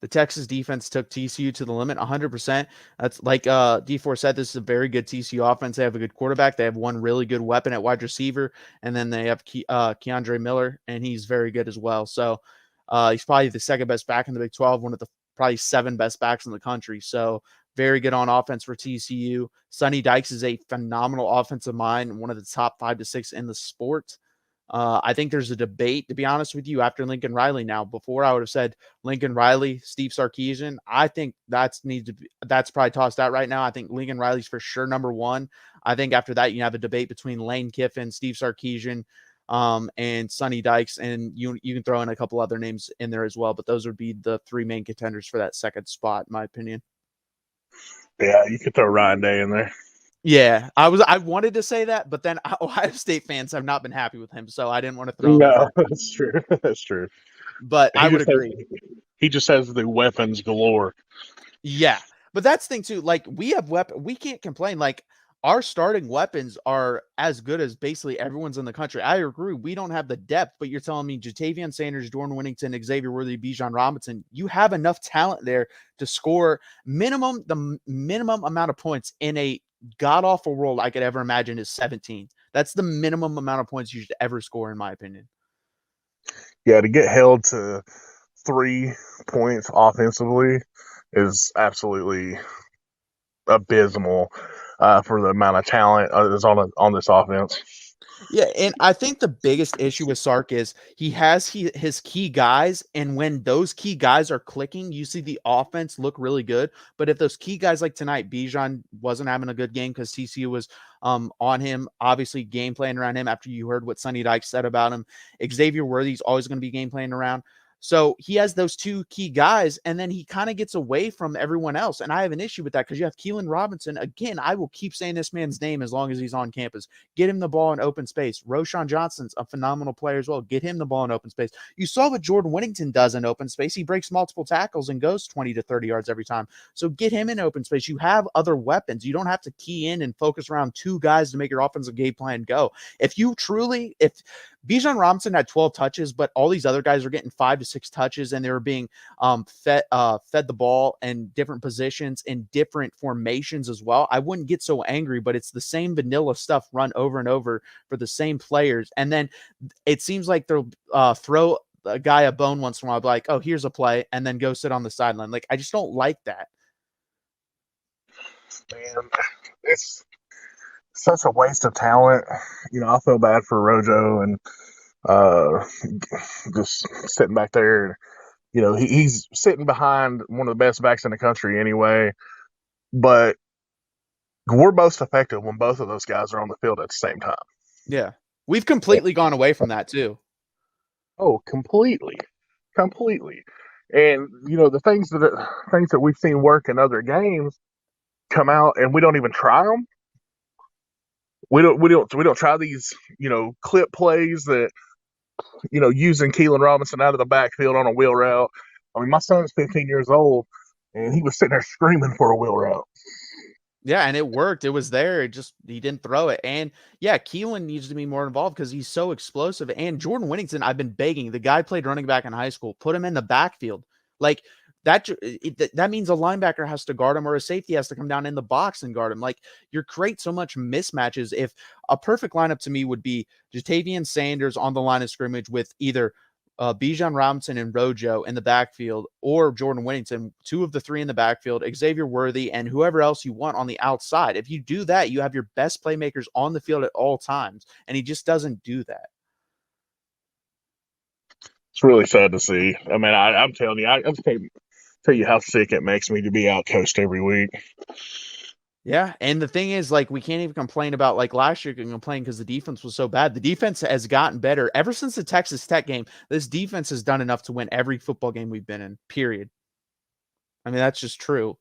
The Texas defense took TCU to the limit 100%. That's like D4 said, this is a very good TCU offense. They have a good quarterback. They have one really good weapon at wide receiver, and then they have Keandre Miller, and he's very good as well. So he's probably the second best back in the Big 12, one of the probably 7 best backs in the country. So very good on offense for TCU. Sonny Dykes is a phenomenal offensive mind, one of the top 5 to 6 in the sport. I think there's a debate, to be honest with you, after Lincoln Riley. Now, before I would have said Lincoln Riley, Steve Sarkisian. I think that's probably tossed out right now. I think Lincoln Riley's for sure number 1. I think after that, you have a debate between Lane Kiffin, Steve Sarkisian, and Sonny Dykes, and you can throw in a couple other names in there as well. But those would be the 3 main contenders for that second spot, in my opinion. Yeah, you could throw Ryan Day in there. Yeah, I wanted to say that, but then Ohio State fans have not been happy with him, so I didn't want to throw him in No, there. that's true. That's true. But I would agree. He just has the weapons galore. Yeah, but that's the thing too. Like we have we can't complain. Like our starting weapons are as good as basically everyone's in the country. I agree. We don't have the depth, but you're telling me Jatavian Sanders, Jordan Whittington, Xavier Worthy, Bijan Robinson, you have enough talent there to score the minimum amount of points in a god awful world I could ever imagine is 17. That's the minimum amount of points you should ever score, in my opinion. Yeah, to get held to 3 points offensively is absolutely abysmal for the amount of talent that's on this offense. Yeah, and I think the biggest issue with Sark is he has his key guys, and when those key guys are clicking, you see the offense look really good. But if those key guys like tonight, Bijan wasn't having a good game because TCU was on him, obviously game playing around him after you heard what Sonny Dykes said about him. Xavier Worthy's always going to be game playing around. So he has those 2 key guys, and then he kind of gets away from everyone else. And I have an issue with that because you have Keelan Robinson. Again, I will keep saying this man's name as long as he's on campus. Get him the ball in open space. Roshan Johnson's a phenomenal player as well. Get him the ball in open space. You saw what Jordan Whittington does in open space. He breaks multiple tackles and goes 20 to 30 yards every time. So get him in open space. You have other weapons. You don't have to key in and focus around 2 guys to make your offensive game plan go. If Bijan Robinson had 12 touches, but all these other guys are getting 5 to 6 touches, and they were being fed the ball in different positions in different formations as well. I wouldn't get so angry, but it's the same vanilla stuff run over and over for the same players. And then it seems like they'll throw a guy a bone once in a while, like, oh, here's a play, and then go sit on the sideline. Like, I just don't like that. Man, it's such a waste of talent. I feel bad for Rojo and just sitting back there. He's sitting behind one of the best backs in the country anyway. But we're most effective when both of those guys are on the field at the same time. Yeah. We've completely gone away from that too. Oh, completely. Completely. And the things that we've seen work in other games come out and we don't even try them. We don't try these, clip plays that, using Keelan Robinson out of the backfield on a wheel route. I mean, my son's 15 years old and he was sitting there screaming for a wheel route. Yeah, and it worked. It was there. He didn't throw it. And yeah, Keelan needs to be more involved because he's so explosive. And Jordan Whittington, I've been begging. The guy played running back in high school. Put him in the backfield. Like that means a linebacker has to guard him or a safety has to come down in the box and guard him. Like you create so much mismatches. If a perfect lineup to me would be Jatavian Sanders on the line of scrimmage with either Bijan Robinson and Rojo in the backfield, or Jordan Whittington, 2 of the 3 in the backfield, Xavier Worthy, and whoever else you want on the outside. If you do that, you have your best playmakers on the field at all times, and he just doesn't do that. It's really sad to see. I mean, I'm telling you, I can't tell you how sick it makes me to be outcoached every week. Yeah, and the thing is, like, we can't even complain about, like, last year can complain because the defense was so bad. The defense has gotten better. Ever since the Texas Tech game, this defense has done enough to win every football game we've been in, period. I mean, that's just true.